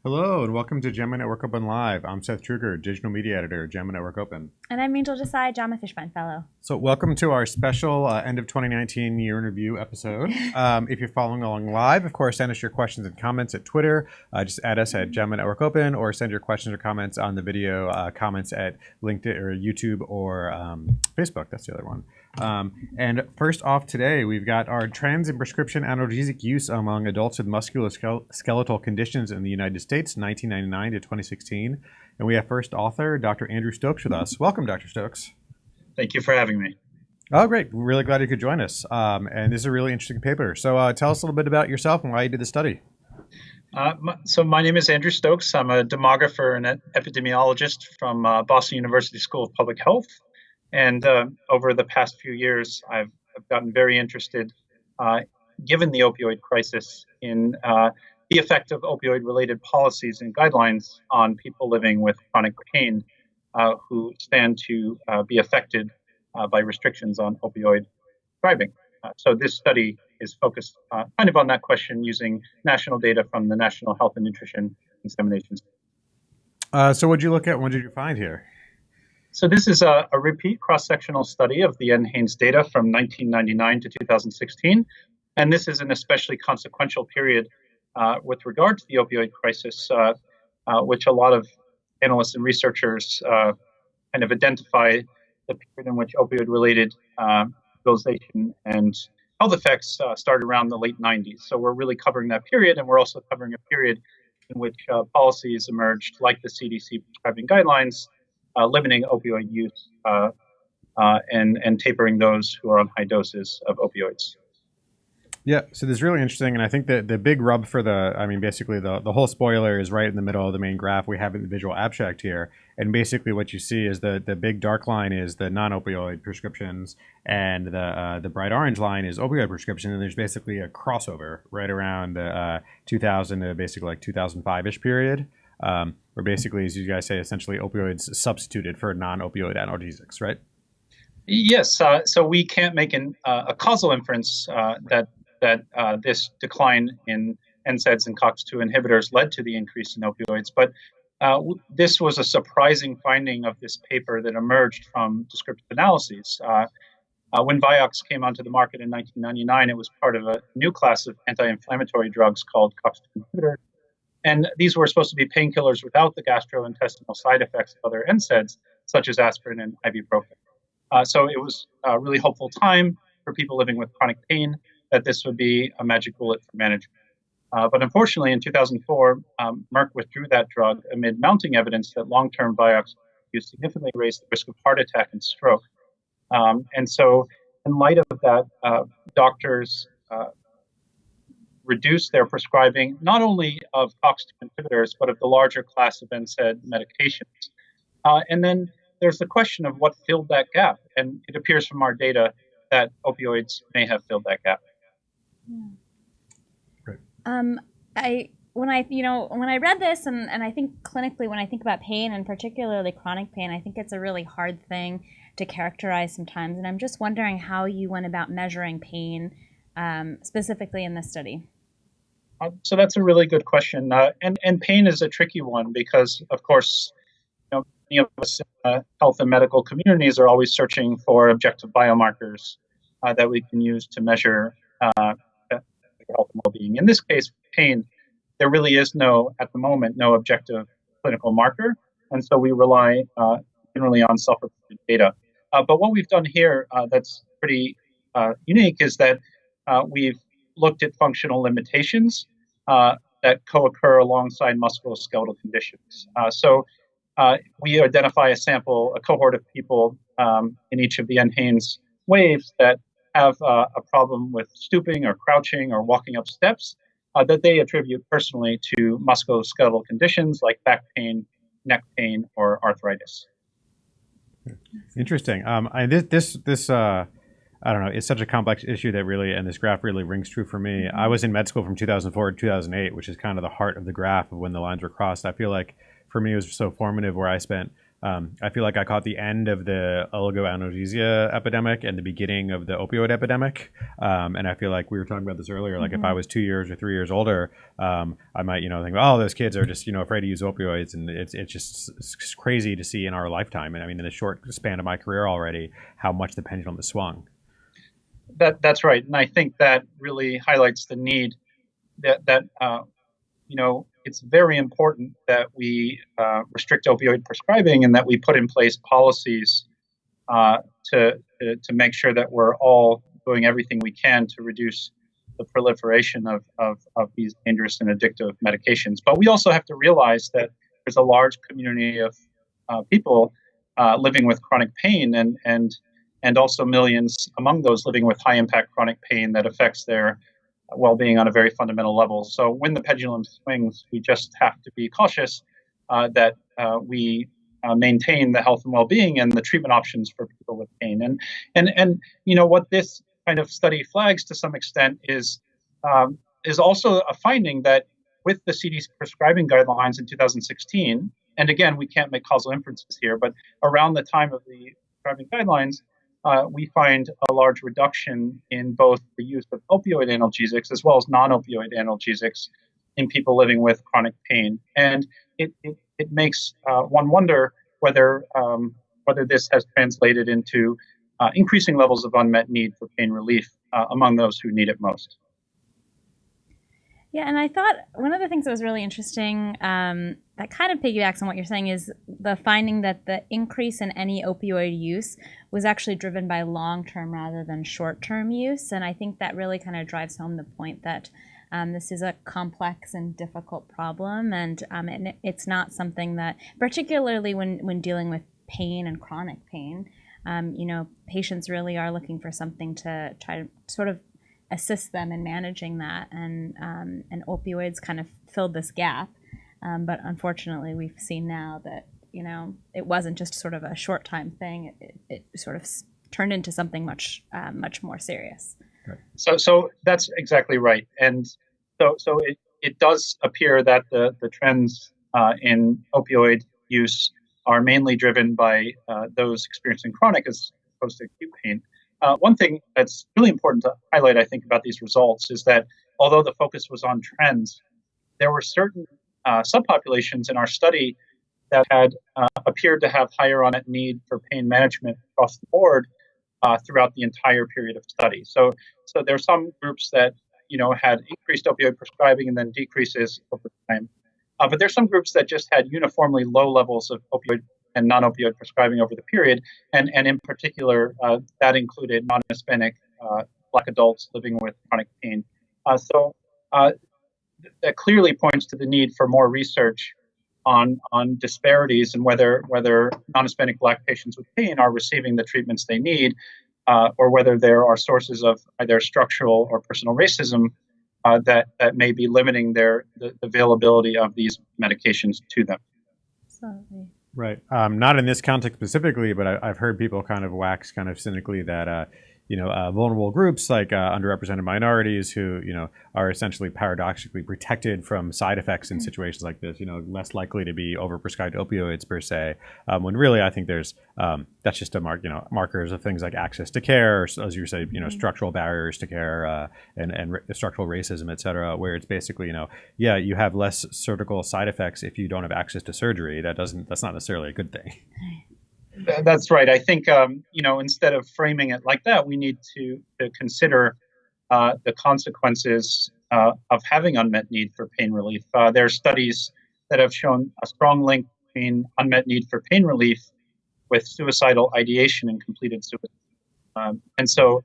Hello and welcome to JAMA Network Open Live. I'm Seth Truger, Digital Media Editor at JAMA Network Open. And I'm Angel Desai, JAMA Fishbone Fellow. So welcome to our special end of 2019 year in review episode. If you're following along live, of course, send us your questions and comments at Twitter. Just add us at JAMA Network Open or send your questions or comments on the video comments at LinkedIn or YouTube or Facebook. That's the other one. And first off today, we've got our trends in prescription analgesic use among adults with musculoskeletal conditions in the United States, 1999 to 2016. And we have first author, Dr. Andrew Stokes with us. Welcome, Dr. Stokes. Thank you for having me. Oh, great. We're really glad you could join us. And this is a really interesting paper. So tell us a little bit about yourself and why you did the study. So my name is Andrew Stokes. I'm a demographer and epidemiologist from Boston University School of Public Health. And over the past few years, I've gotten very interested, given the opioid crisis, in the effect of opioid-related policies and guidelines on people living with chronic pain who stand to be affected by restrictions on opioid prescribing. So this study is focused kind of on that question using national data from the National Health and Nutrition Examinations. So what did you look at? What did you find here? So this is a repeat cross-sectional study of the NHANES data from 1999 to 2016. And this is an especially consequential period with regard to the opioid crisis, which a lot of analysts and researchers kind of identify the period in which opioid-related utilization and health effects started around the late 90s. So we're really covering that period, and we're also covering a period in which policies emerged, like the CDC prescribing guidelines, limiting opioid use and tapering those who are on high doses of opioids. Yeah, so this is really interesting, and I think that the big rub for basically the whole spoiler is right in the middle of the main graph. We have in the visual abstract here, and basically what you see is the big dark line is the non-opioid prescriptions, and the bright orange line is opioid prescription, and there's basically a crossover right around the 2000 to basically like 2005-ish period. Where basically, as you guys say, essentially opioids substituted for non-opioid analgesics, right? Yes. So we can't make a causal inference that this decline in NSAIDs and COX-2 inhibitors led to the increase in opioids. But this was a surprising finding of this paper that emerged from descriptive analyses. When Vioxx came onto the market in 1999, it was part of a new class of anti-inflammatory drugs called COX-2 inhibitors. And these were supposed to be painkillers without the gastrointestinal side effects of other NSAIDs, such as aspirin and ibuprofen. So it was a really hopeful time for people living with chronic pain that this would be a magic bullet for management. But unfortunately, in 2004, Merck withdrew that drug amid mounting evidence that long-term Vioxx use significantly raised the risk of heart attack and stroke. And so in light of that, doctors reduce their prescribing not only of COX-2 inhibitors, but of the larger class of NSAID medications. And then there's the question of what filled that gap. And it appears from our data that opioids may have filled that gap. Right. When I read this, and I think clinically, when I think about pain, and particularly chronic pain, I think it's a really hard thing to characterize sometimes. And I'm just wondering how you went about measuring pain specifically in this study. So that's a really good question. And pain is a tricky one because, of course, many of us in the health and medical communities are always searching for objective biomarkers that we can use to measure health and well-being. In this case, pain, there really is at the moment, no objective clinical marker. And so we rely generally on self-reported data. But what we've done here that's pretty unique is that we've looked at functional limitations that co-occur alongside musculoskeletal conditions. So we identify a cohort of people in each of the NHANES waves that have a problem with stooping or crouching or walking up steps that they attribute personally to musculoskeletal conditions like back pain, neck pain, or arthritis. Interesting. This I don't know, it's such a complex issue that really, and this graph really rings true for me. I was in med school from 2004 to 2008, which is kind of the heart of the graph of when the lines were crossed. I feel like for me it was so formative, where I spent I feel like I caught the end of the oligoanalysia epidemic and the beginning of the opioid epidemic. And I feel like we were talking about this earlier. Like if I was 2 years or 3 years older, I might, think, oh, those kids are just, afraid to use opioids. And it's just it's crazy to see in our lifetime. And I mean, in the short span of my career already, how much the pendulum has swung. That's right. And I think that really highlights the need that it's very important that we restrict opioid prescribing and that we put in place policies to make sure that we're all doing everything we can to reduce the proliferation of these dangerous and addictive medications. But we also have to realize that there's a large community of people living with chronic pain and also millions among those living with high impact chronic pain that affects their well-being on a very fundamental level. So when the pendulum swings, we just have to be cautious that we maintain the health and well-being and the treatment options for people with pain. And what this kind of study flags to some extent is also a finding that with the CDC prescribing guidelines in 2016, and again, we can't make causal inferences here, but around the time of the prescribing guidelines, we find a large reduction in both the use of opioid analgesics as well as non-opioid analgesics in people living with chronic pain. And it makes one wonder whether this has translated into increasing levels of unmet need for pain relief among those who need it most. Yeah, and I thought one of the things that was really interesting that kind of piggybacks on what you're saying is the finding that the increase in any opioid use was actually driven by long-term rather than short-term use. And I think that really kind of drives home the point that this is a complex and difficult problem. And it's not something that, particularly when dealing with pain and chronic pain, patients really are looking for something to try to sort of assist them in managing that, and opioids kind of filled this gap. But unfortunately, we've seen now that it wasn't just sort of a short time thing. It sort of turned into something much more serious. Right. So that's exactly right, and so it does appear that the trends in opioid use are mainly driven by those experiencing chronic as opposed to acute pain. One thing that's really important to highlight, I think, about these results is that although the focus was on trends, there were certain subpopulations in our study that had appeared to have higher unmet need for pain management across the board throughout the entire period of study. So there are some groups that had increased opioid prescribing and then decreases over time. But there's some groups that just had uniformly low levels of opioid and non-opioid prescribing over the period, and in particular, that included non-Hispanic Black adults living with chronic pain. So that clearly points to the need for more research on disparities and whether non-Hispanic Black patients with pain are receiving the treatments they need, or whether there are sources of either structural or personal racism that may be limiting the availability of these medications to them. Absolutely. Right. Not in this context specifically, but I've heard people kind of wax kind of cynically that, vulnerable groups like underrepresented minorities who, are essentially paradoxically protected from side effects in situations like this, less likely to be overprescribed opioids per se. When really I think there's, that's just markers of things like access to care, or, as you say, structural barriers to care and structural racism, et cetera, where it's basically, you have less surgical side effects if you don't have access to surgery. That's not necessarily a good thing. That's right. I think, instead of framing it like that, we need to consider the consequences of having unmet need for pain relief. There are studies that have shown a strong link between unmet need for pain relief with suicidal ideation and completed suicide. And so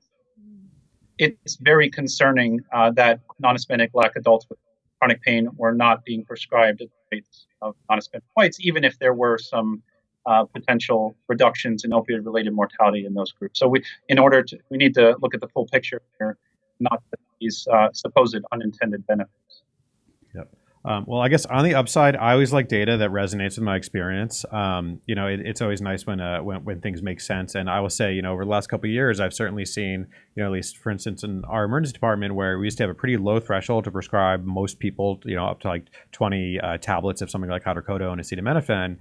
it's very concerning that non-Hispanic Black adults with chronic pain were not being prescribed at the rates of non-Hispanic whites, even if there were some potential reductions in opioid-related mortality in those groups. So we need to look at the full picture here, not these supposed unintended benefits. Yep. Well, I guess on the upside, I always like data that resonates with my experience. It's always nice when things make sense. And I will say, over the last couple of years, I've certainly seen, at least for instance, in our emergency department, where we used to have a pretty low threshold to prescribe most people, up to like 20 tablets of something like hydrocodone and acetaminophen.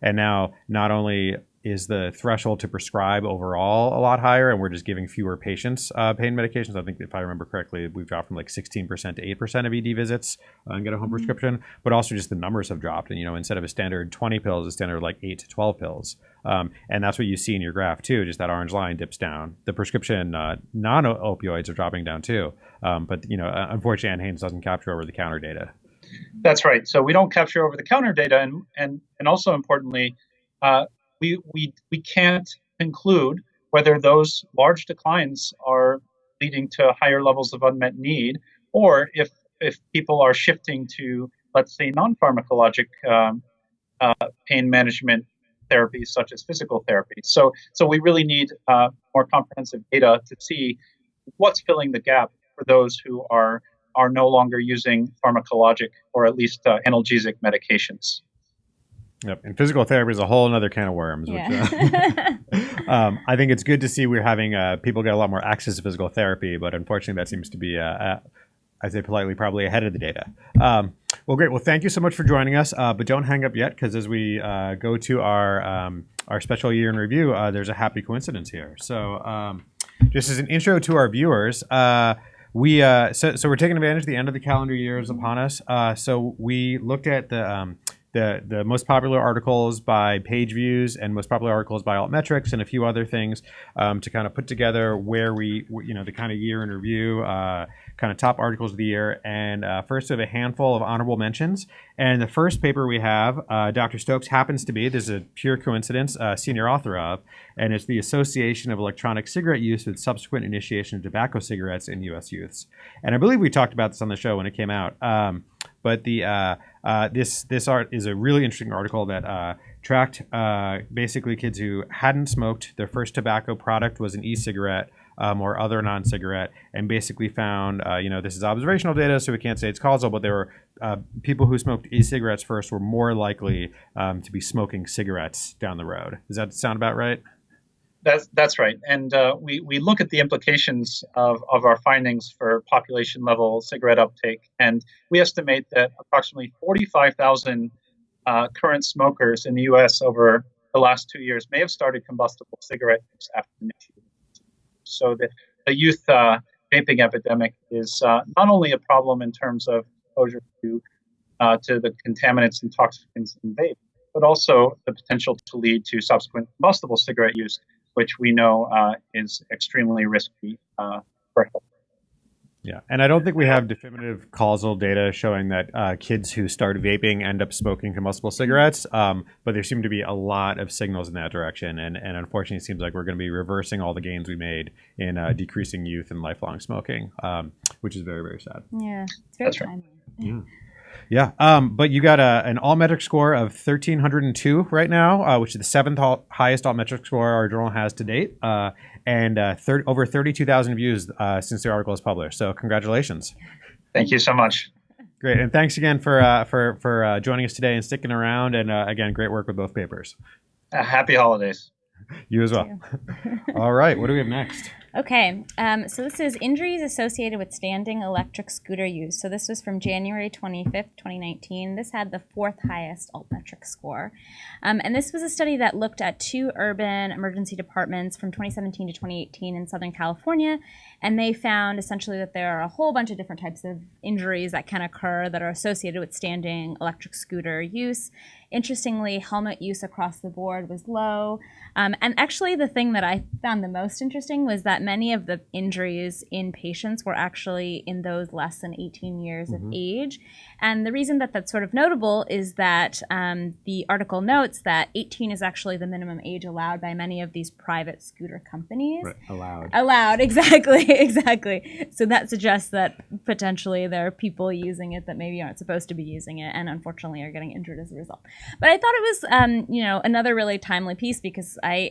And now not only is the threshold to prescribe overall a lot higher, and we're just giving fewer patients pain medications. I think if I remember correctly, we've dropped from like 16% to 8% of ED visits and get a home prescription, but also just the numbers have dropped. And, instead of a standard 20 pills, a standard like 8 to 12 pills. And that's what you see in your graph too, just that orange line dips down. The prescription non-opioids are dropping down too. But, unfortunately, NHANES doesn't capture over-the-counter data. That's right. So we don't capture over-the-counter data. And also importantly, we can't conclude whether those large declines are leading to higher levels of unmet need, or if people are shifting to, let's say, non-pharmacologic pain management therapies such as physical therapy. So we really need more comprehensive data to see what's filling the gap for those who are no longer using pharmacologic or at least analgesic medications. Yep, and physical therapy is a whole other can of worms. Yeah. Which, I think it's good to see we're having people get a lot more access to physical therapy, but unfortunately that seems to be, I say politely, probably ahead of the data. Well, great. Well, thank you so much for joining us, but don't hang up yet, because as we go to our special year in review, there's a happy coincidence here. So just as an intro to our viewers, so we're taking advantage of the end of the calendar year is upon us. So we looked at the most popular articles by page views and most popular articles by altmetrics and a few other things to kind of put together where the kind of year in review, kind of top articles of the year. And first we have a handful of honorable mentions. And the first paper we have, Dr. Stokes happens to be, this is a pure coincidence, senior author of, and it's the association of electronic cigarette use with subsequent initiation of tobacco cigarettes in U.S. youths. And I believe we talked about this on the show when it came out. But this art is a really interesting article that tracked basically kids who hadn't smoked. Their first tobacco product was an e-cigarette or other non-cigarette, and basically found, this is observational data, so we can't say it's causal, but there were people who smoked e-cigarettes first were more likely to be smoking cigarettes down the road. Does that sound about right? That's right. And we look at the implications of our findings for population level cigarette uptake. And we estimate that approximately 45,000 current smokers in the U.S. over the last 2 years may have started combustible cigarette use after initiating. So the youth vaping epidemic is not only a problem in terms of exposure to the contaminants and toxins in vape, but also the potential to lead to subsequent combustible cigarette use, which we know is extremely risky for health. Yeah, and I don't think we have definitive causal data showing that kids who start vaping end up smoking combustible cigarettes, but there seem to be a lot of signals in that direction, and unfortunately it seems like we're going to be reversing all the gains we made in decreasing youth and lifelong smoking, which is very, very sad. Yeah, it's very timely. Yeah. Yeah, but you got an altmetric score of 1,302 right now, which is the seventh highest altmetric score our journal has to date, and over 32,000 views since the article is published. So congratulations. Thank you so much. Great, and thanks again for joining us today and sticking around. And again, great work with both papers. Happy holidays. You as well. All right, what do we have next? Okay, so this is injuries associated with standing electric scooter use. So this was from January 25th, 2019. This had the fourth highest altmetric score. And this was a study that looked at 2 urban emergency departments from 2017 to 2018 in Southern California. And they found essentially that there are a whole bunch of different types of injuries that can occur that are associated with standing electric scooter use. Interestingly, helmet use across the board was low. And actually, the thing that I found the most interesting was that many of the injuries in patients were actually in those less than 18 years of age. And the reason that that's sort of notable is that the article notes that 18 is actually the minimum age allowed by many of these private scooter companies. Right. Allowed, exactly. So that suggests that potentially there are people using it that maybe aren't supposed to be using it and unfortunately are getting injured as a result. But I thought it was, another really timely piece because I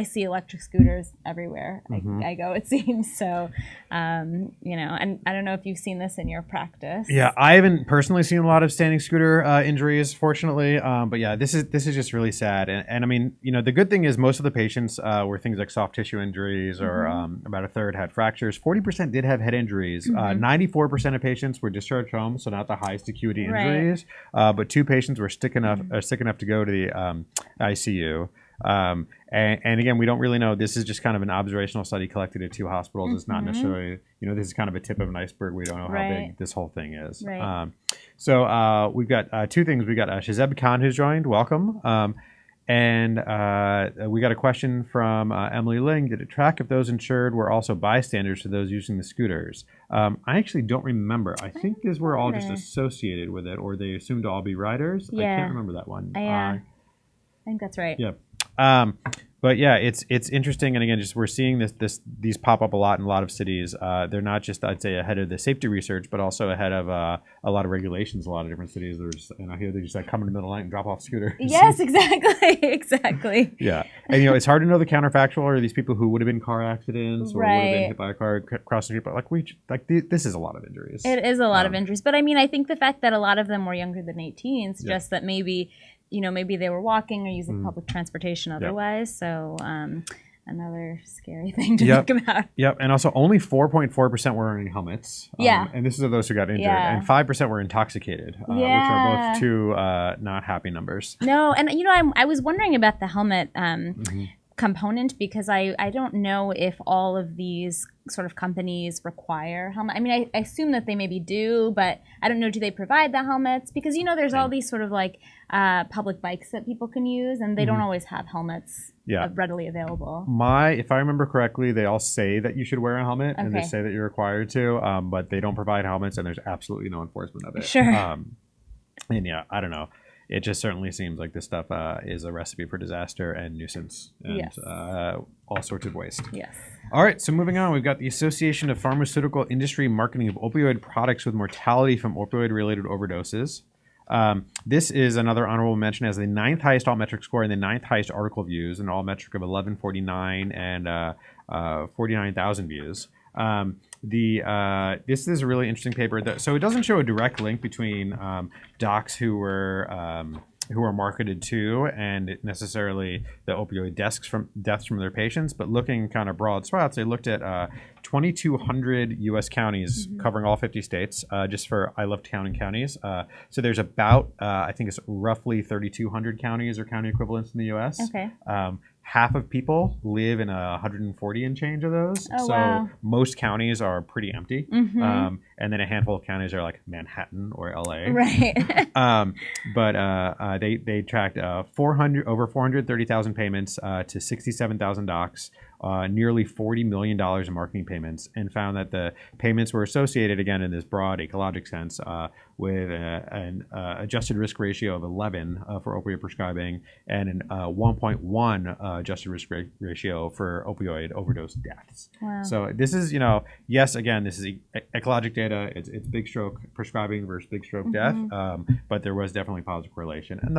see electric scooters everywhere. I I go, it seems. So, and I don't know if you've seen this in your practice. Yeah, I haven't personally seen a lot of standing scooter injuries, fortunately. But yeah, this is just really sad. And I mean, the good thing is most of the patients were things like soft tissue injuries, or about a third had fractures. 40% did have head injuries. 94% of patients were discharged home, so not the highest acuity injuries. But 2 patients were sick enough to go to the ICU. And again, we don't really know. This is just kind of an observational study collected at 2 hospitals. It's not necessarily, this is kind of a tip of an iceberg. We don't know how big this whole thing is. So we've got 2 things. We got Shazeb Khan who's joined. Welcome. And we got a question from Emily Ling. Did it track if those insured were also bystanders to those using the scooters? I actually don't remember. I think these were all just associated with it, or they assumed to all be riders. I can't remember that one. I think that's right. Yeah. But yeah, it's interesting, and again, just we're seeing these pop up a lot in a lot of cities. They're not just, I'd say, ahead of the safety research, but also ahead of a lot of regulations. A lot of different cities, there's, I hear they just like come in the middle of the night and drop off scooters. Yes, exactly. Yeah, and it's hard to know the counterfactual, or these people who would have been in car accidents or would have been hit by a car crossing the street. But this is a lot of injuries. It is a lot of injuries, but I mean, I think the fact that a lot of them were younger than 18 suggests that maybe they were walking or using public transportation otherwise. So another scary thing to think about. Yep. And also only 4.4% were wearing helmets. And this is of those who got injured. And 5% were intoxicated, which are both 2 not happy numbers. No. And, I was wondering about the helmet component, because I don't know if all of these sort of companies require helmet. I mean, I assume that they maybe do, but I don't know, do they provide the helmets? Because, there's all these sort of like public bikes that people can use, and they don't always have helmets readily available. If I remember correctly, they all say that you should wear a helmet, and they say that you're required to, but they don't provide helmets, and there's absolutely no enforcement of it. Sure. And yeah, I don't know. It just certainly seems like this stuff is a recipe for disaster and nuisance and all sorts of waste. Yes. All right, so moving on, we've got the Association of Pharmaceutical Industry Marketing of Opioid Products with Mortality from Opioid-Related Overdoses. This is another honorable mention as the 9th highest altmetric score and the 9th highest article views, an altmetric of 1149 and 49,000 views. This is a really interesting paper. So it doesn't show a direct link between docs who were marketed to and necessarily the opioid deaths from their patients, but looking kind of broad swaths, they looked at 2,200 U.S. counties covering all 50 states, just for, I love counting counties. So there's about, I think it's roughly 3,200 counties or county equivalents in the U.S. Okay. Half of people live in 140 and change of those. So most counties are pretty empty. And then a handful of counties are like Manhattan or LA. Right. But they tracked over 430,000 payments to 67,000 docs, nearly $40 million in marketing payments, and found that the payments were associated, again, in this broad ecologic sense, with an adjusted risk ratio of 11 for opioid prescribing and an 1.1 adjusted risk ratio for opioid overdose deaths. Wow. So this is, yes, again, this is ecologic data. It's big stroke prescribing versus big stroke death, but there was definitely positive correlation. And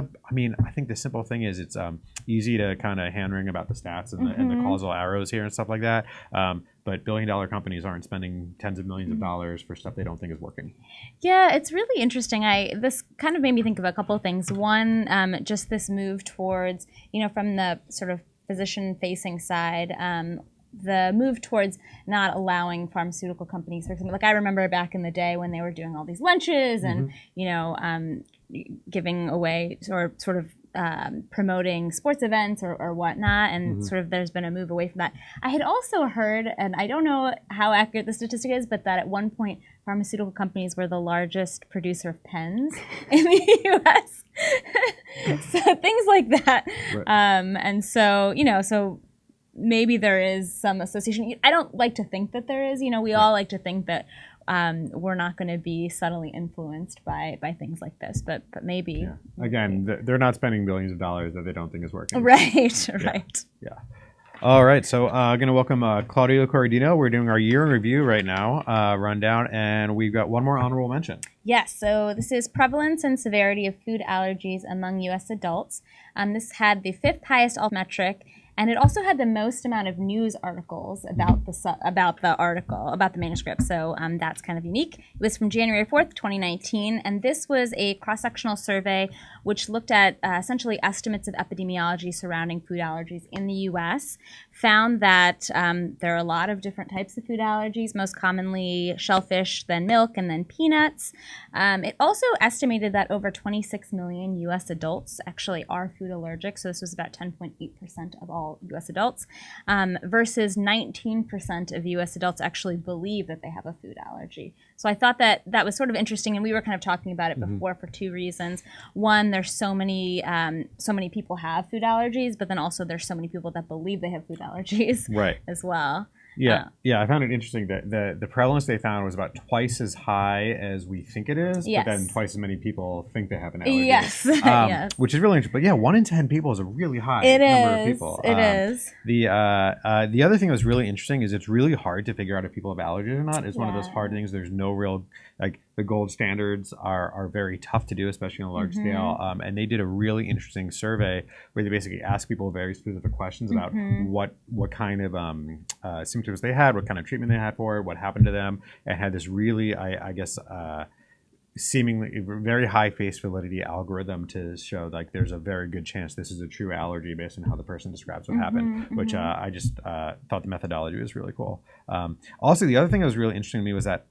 I think the simple thing is it's easy to kind of hand-wring about the stats and the causal arrows here and stuff like that. But billion-dollar companies aren't spending tens of millions of dollars for stuff they don't think is working. Yeah, it's really interesting. This kind of made me think of a couple of things. One, just this move towards, from the sort of physician-facing side, the move towards not allowing pharmaceutical companies, for example, like I remember back in the day when they were doing all these lunches and, giving away or sort of promoting sports events or whatnot, and sort of there's been a move away from that. I had also heard, and I don't know how accurate the statistic is, but that at one point pharmaceutical companies were the largest producer of pens in the U.S. So things like that. Right. And so, so maybe there is some association. I don't like to think that there is. We all like to think that we're not going to be subtly influenced by things like this, but maybe. Yeah. Again, they're not spending billions of dollars that they don't think is working. Right, right. Yeah. All right, so I'm going to welcome Claudia Corradino. We're doing our year in review right now, rundown, and we've got one more honorable mention. Yes, so this is Prevalence and Severity of Food Allergies Among U.S. Adults. This had the 5th highest alt metric And it also had the most amount of news articles about the manuscript. So that's kind of unique. It was from January 4th, 2019, and this was a cross-sectional survey which looked at essentially estimates of epidemiology surrounding food allergies in the U.S., found that there are a lot of different types of food allergies, most commonly shellfish, then milk, and then peanuts. It also estimated that over 26 million U.S. adults actually are food allergic, so this was about 10.8% of all U.S. adults, versus 19% of U.S. adults actually believe that they have a food allergy. So I thought that that was sort of interesting, and we were kind of talking about it before for two reasons. One, there's so many people have food allergies, but then also there's so many people that believe they have food allergies as well. Yeah, I found it interesting that the prevalence they found was about twice as high as we think it is, but then twice as many people think they have an allergy. Yes, which is really interesting. But yeah, 1 in 10 people is a really high number of people. It is. The other thing that was really interesting is it's really hard to figure out if people have allergies or not. It's one of those hard things. There's no real, like, the gold standards are very tough to do, especially on a large scale. And they did a really interesting survey where they basically asked people very specific questions about what kind of symptoms they had, what kind of treatment they had for it, what happened to them, and had this really, I guess, seemingly very high face validity algorithm to show like there's a very good chance this is a true allergy based on how the person describes what happened, which I just thought the methodology was really cool. Also, the other thing that was really interesting to me was that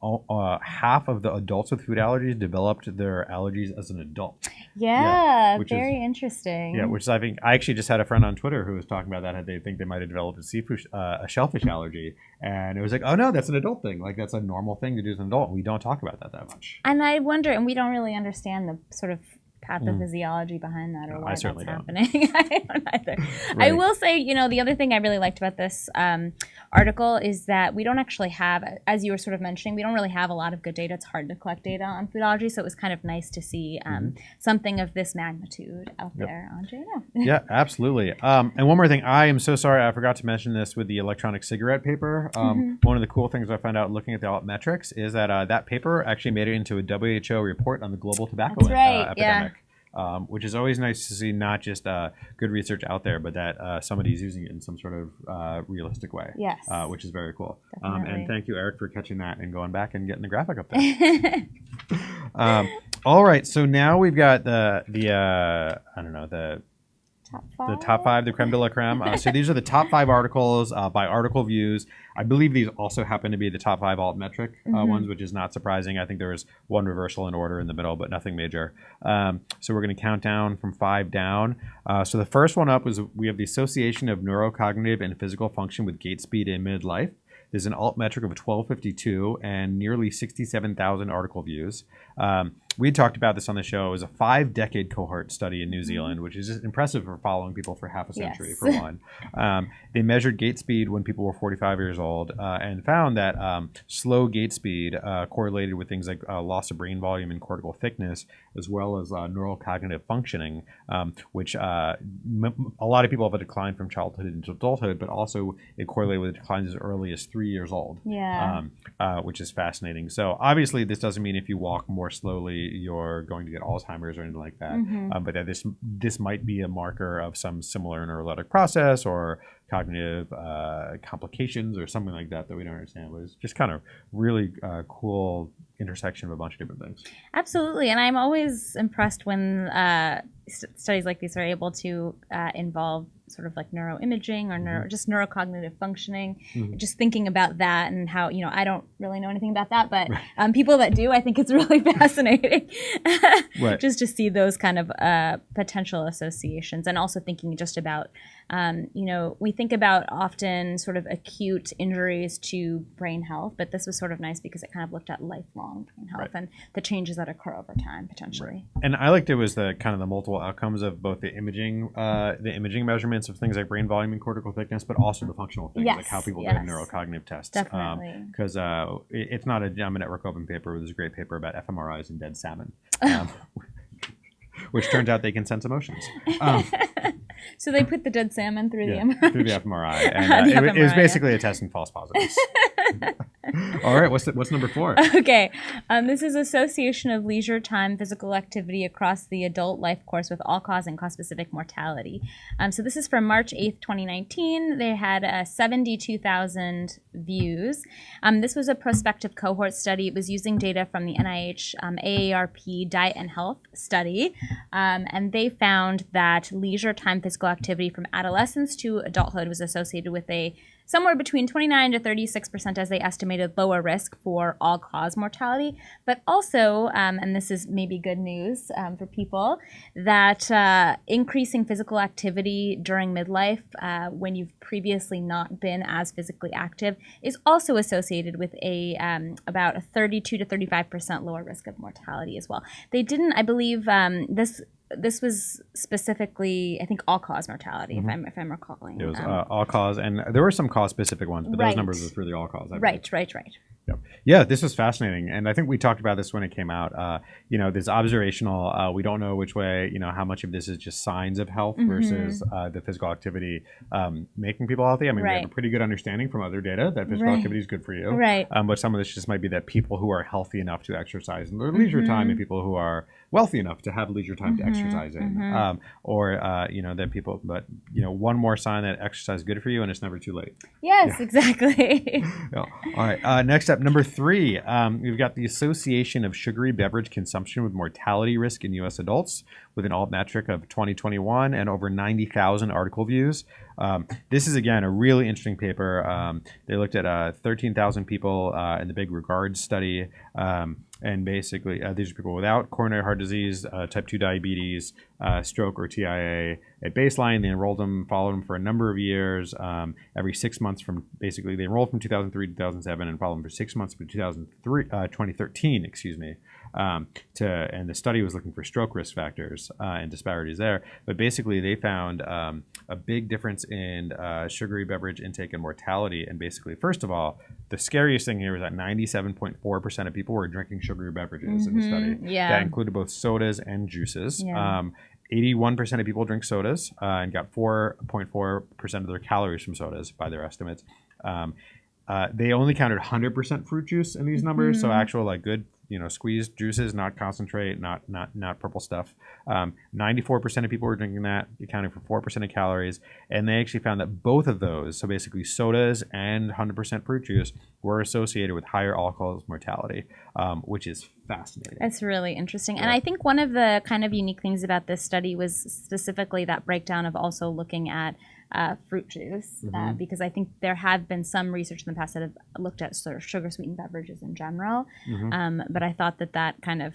half of the adults with food allergies developed their allergies as an adult. Which very interesting. Yeah, which I think I actually just had a friend on Twitter who was talking about that. They think they might have developed a shellfish allergy, and it was like, oh no, that's an adult thing. Like that's a normal thing to do as an adult. We don't talk about that much. And I wonder, and we don't really understand the sort of pathophysiology behind that or why that's happening. I don't either. I will say, the other thing I really liked about this article is that we don't actually have, as you were sort of mentioning, we don't really have a lot of good data. It's hard to collect data on food allergy, so it was kind of nice to see something of this magnitude out there on data. Yeah, absolutely. And one more thing, I am so sorry I forgot to mention this with the electronic cigarette paper. One of the cool things I found out looking at the alt metrics is that that paper actually made it into a WHO report on the global tobacco epidemic. Which is always nice to see, not just good research out there, but that somebody's using it in some sort of realistic way. Yes. Which is very cool. And thank you, Eric, for catching that and going back and getting the graphic up there. All right, so now we've got the top five, the creme de la creme. So these are the top 5 articles by article views. I believe these also happen to be the top 5 altmetric ones, which is not surprising. I think there was one reversal in order in the middle, but nothing major. So we're going to count down from 5 down. So the first one up was we have the association of neurocognitive and physical function with gait speed in midlife. There's an alt metric of 1252 and nearly 67,000 article views. We talked about this on the show. It was a 5-decade cohort study in New Zealand, which is just impressive for following people for half a century, for one. They measured gait speed when people were 45 years old and found that slow gait speed correlated with things like loss of brain volume and cortical thickness, as well as neurocognitive functioning, which a lot of people have a decline from childhood into adulthood, but also it correlated with declines as early as 3 years old, which is fascinating. So obviously this doesn't mean if you walk more slowly you're going to get Alzheimer's or anything like that, but that this might be a marker of some similar neuroleptic process or cognitive complications or something like that we don't understand. But it's just kind of really cool intersection of a bunch of different things. Absolutely, and I'm always impressed when studies like these are able to involve sort of like neuroimaging or just neurocognitive functioning. Just thinking about that and how, I don't really know anything about that, but people that do, I think it's really fascinating just to see those kind of potential associations, and also thinking just about, we think about often sort of acute injuries to brain health, but this was sort of nice because it kind of looked at lifelong brain health and the changes that occur over time potentially. And I liked it was the kind of the multiple outcomes of both the imaging measurements of things like brain volume and cortical thickness, but also the functional things like how people do neurocognitive tests. Definitely. Because it's not a Network Open paper. It was a great paper about fMRIs and dead salmon, which turns out they can sense emotions. So they put the dead salmon through the MRI. Through the fMRI. And it was basically a test in false positives. All right, what's number 4? Okay, this is association of leisure time physical activity across the adult life course with all-cause and cause-specific mortality. So this is from March 8th, 2019. They had 72,000 views. This was a prospective cohort study. It was using data from the NIH AARP Diet and Health study, and they found that leisure time physical activity from adolescence to adulthood was associated with a somewhere between 29 to 36%, as they estimated, lower risk for all-cause mortality, but also, and this is maybe good news for people, that increasing physical activity during midlife when you've previously not been as physically active is also associated with about a 32 to 35% lower risk of mortality as well. They didn't, I believe, this was specifically, I think, all-cause mortality, if I'm recalling. It was all-cause, and there were some cause-specific ones, but those numbers were for the all-cause. Right. Yep. Yeah, this was fascinating, and I think we talked about this when it came out. This observational, we don't know which way, how much of this is just signs of health versus the physical activity making people healthy. I mean, we have a pretty good understanding from other data that physical activity is good for you. Right. But some of this just might be that people who are healthy enough to exercise in their leisure time and people who are wealthy enough to have leisure time to exercise in, that people, but one more sign that exercise is good for you, and it's never too late. Yes, exactly. All right. Next up, number 3, we've got the association of sugary beverage consumption with mortality risk in U.S. adults, with an alt metric of 2021 and over 90,000 article views. This is, again, a really interesting paper. They looked at 13,000 people in the Big Regards study. And basically, these are people without coronary heart disease, type 2 diabetes, stroke, or TIA. At baseline, they enrolled them, followed them for a number of years, every 6 months they enrolled from 2003 to 2007 and followed them for 6 months from 2013, and the study was looking for stroke risk factors and disparities there. But basically, they found a big difference in sugary beverage intake and mortality. And basically, first of all, the scariest thing here is that 97.4% of people were drinking sugary beverages in the study. Yeah. That included both sodas and juices. Yeah. 81% of people drink sodas and got 4.4% of their calories from sodas by their estimates. They only counted 100% fruit juice in these numbers, so actual good squeezed juices, not concentrate, not purple stuff. 94% of people were drinking that, accounting for 4% of calories. And they actually found that both of those, so basically sodas and 100% fruit juice, were associated with higher all-cause mortality, which is fascinating. It's really interesting. And I think one of the kind of unique things about this study was specifically that breakdown of also looking at fruit juice, because I think there have been some research in the past that have looked at sort of sugar-sweetened beverages in general. But I thought that kind of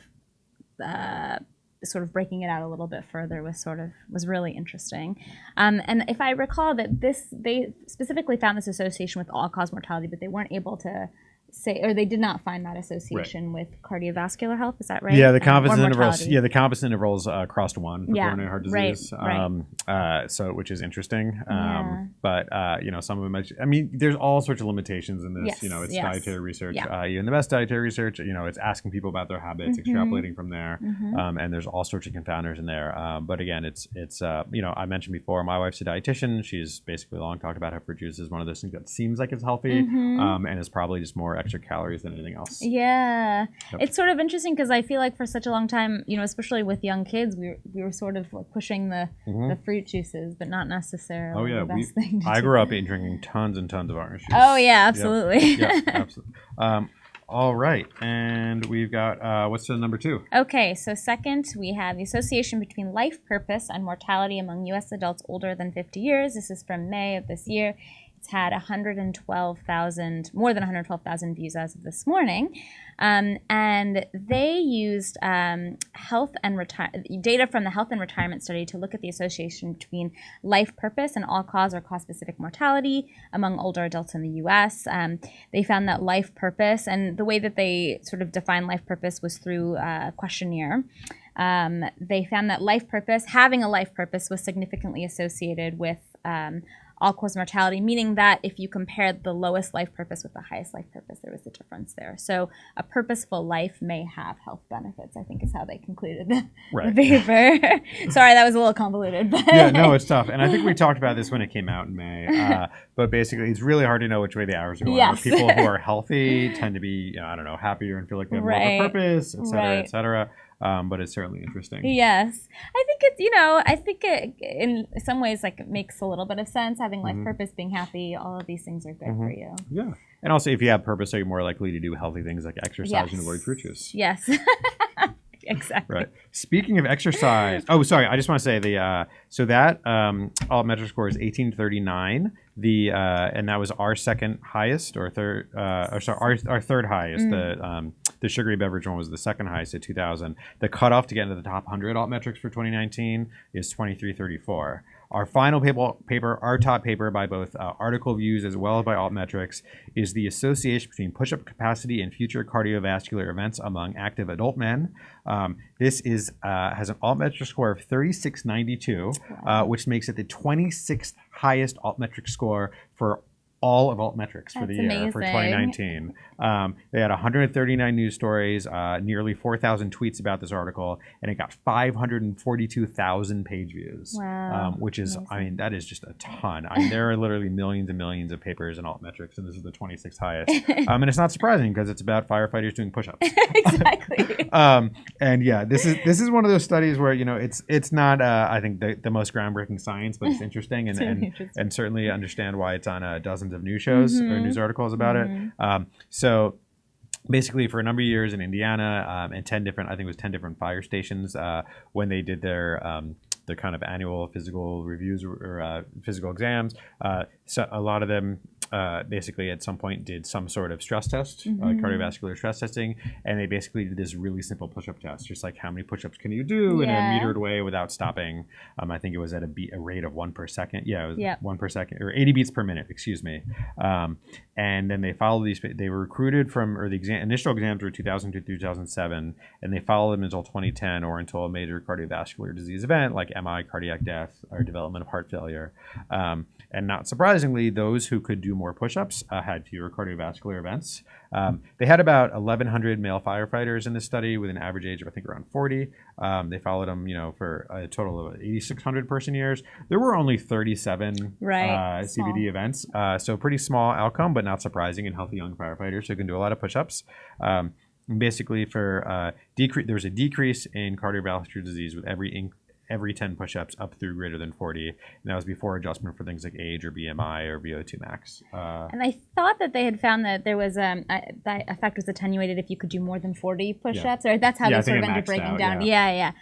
sort of breaking it out a little bit further was really interesting. And if I recall that they specifically found this association with all-cause mortality, but they weren't able to say, or they did not find that association with cardiovascular health. Is that right? Yeah, the confidence intervals. Yeah, the confidence intervals crossed 1 for coronary heart disease. Right. So, which is interesting. But some of them. I mean, there's all sorts of limitations in this. Yes. It's dietary research. Even the best dietary research, it's asking people about their habits, extrapolating from there, and there's all sorts of confounders in there. But again, it's I mentioned before, my wife's a dietitian. She's basically long talked about how fruit juice is one of those things that seems like it's healthy, and is probably just more extra calories than anything else. Yeah. Yep. It's sort of interesting because I feel like for such a long time, especially with young kids, we were sort of like pushing the fruit juices, but not necessarily the best thing to do. I grew up drinking tons and tons of orange juice. Oh, yeah, absolutely. Yep, absolutely. All right. And we've got, what's the number 2? Okay, so second, we have the association between life purpose and mortality among U.S. adults older than 50 years. This is from May of this year. It's had more than 112,000 views as of this morning. And they used data from the health and retirement study to look at the association between life purpose and all-cause or cause-specific mortality among older adults in the U.S. They found that life purpose, and the way that they sort of defined life purpose was through a questionnaire. They found that having a life purpose was significantly associated with all-cause mortality, meaning that if you compared the lowest life purpose with the highest life purpose, there was a difference there. So a purposeful life may have health benefits, I think is how they concluded the paper. Sorry, that was a little convoluted. But yeah, no, it's tough. And I think we talked about this when it came out in May. But basically, it's really hard to know which way the hours are going. Yes. People who are healthy tend to be, happier and feel like they have more of a purpose, et cetera, et cetera. But it's certainly interesting. Yes. I think it in some ways like it makes a little bit of sense, having life purpose, being happy, all of these things are good for you. Yeah. And also if you have purpose, are you more likely to do healthy things like exercise and avoid fruit juice? Yes. Exactly. Right. Speaking of exercise, I just want to say that altmetric score is 1839. And that was our second highest our third highest. The sugary beverage one was the second highest at 2000. The cutoff to get into the top 100 altmetrics for 2019 is 2334. Our final paper, our top paper by both article views as well as by altmetrics, is the association between push-up capacity and future cardiovascular events among active adult men. This has an altmetric score of 3692, which makes it the 26th highest altmetric score for all of altmetrics for the year for 2019. They had 139 news stories, nearly 4,000 tweets about this article, and it got 542,000 page views. Wow. Which is, amazing. That is just a ton. There are literally millions and millions of papers in altmetrics, and this is the 26th highest. And it's not surprising because it's about firefighters doing push-ups. Exactly. This is one of those studies where it's not I think the most groundbreaking science, but it's interesting and certainly understand why it's on dozens of news shows or news articles about it. So basically for a number of years in Indiana and 10 different fire stations when they did their kind of annual physical reviews or physical exams, so a lot of them basically at some point did some sort of stress test, cardiovascular stress testing, and they basically did this really simple push-up test, just like how many push-ups can you do in a metered way without stopping. I think it was at a rate of 1 per second. Yeah, it was 1 per second, or 80 beats per minute, excuse me. And then they followed these. They were recruited initial exams were 2000 to 2007, and they followed them until 2010 or until a major cardiovascular disease event like MI, cardiac death, or development of heart failure. And not surprisingly, those who could do more push-ups had fewer cardiovascular events. They had about 1,100 male firefighters in this study with an average age of, I think, around 40. They followed them, for a total of 8,600 person years. There were only 37 CVD events, so pretty small outcome, but not surprising in healthy young firefighters who can do a lot of push-ups. Basically, there was a decrease in cardiovascular disease with every 10 push-ups up through greater than 40, and that was before adjustment for things like age or BMI or VO2 max. And I thought that they had found that there was that effect was attenuated if you could do more than 40 push-ups, or that's how they sort of ended up breaking down. I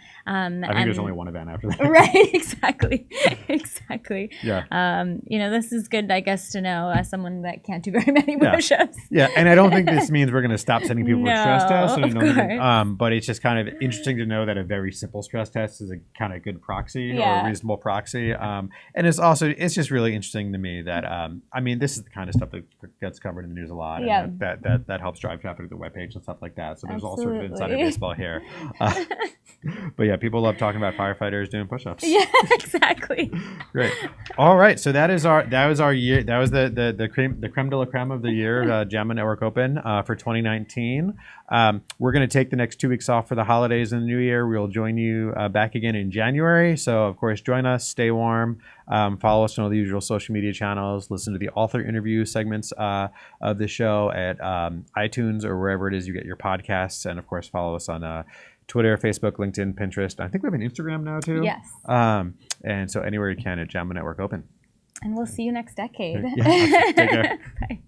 think there's only one event after that. Right, exactly. Yeah. This is good, I guess, to know as someone that can't do very many push-ups. Yeah, and I don't think this means we're going to stop sending people with stress tests. Of course. But it's just kind of interesting to know that a very simple stress test is a kind of good proxy or a reasonable proxy. And it's just really interesting to me that this is the kind of stuff that gets covered in the news a lot, and that helps drive traffic to the webpage and stuff like that. So there's all sorts of insider baseball here. But yeah, people love talking about firefighters doing push-ups. Yeah, exactly. Great. All right, so that was our year. That was the creme de la creme of the year, JAMA Network Open for 2019. We're going to take the next 2 weeks off for the holidays and the new year. We'll join you back again in January. So, of course, join us, stay warm, follow us on all the usual social media channels, listen to the author interview segments of the show at iTunes or wherever it is you get your podcasts. And, of course, follow us on Twitter, Facebook, LinkedIn, Pinterest. I think we have an Instagram now, too. Yes. And so anywhere you can at JAMA Network Open. And we'll see you next decade. Yeah, take care. Bye.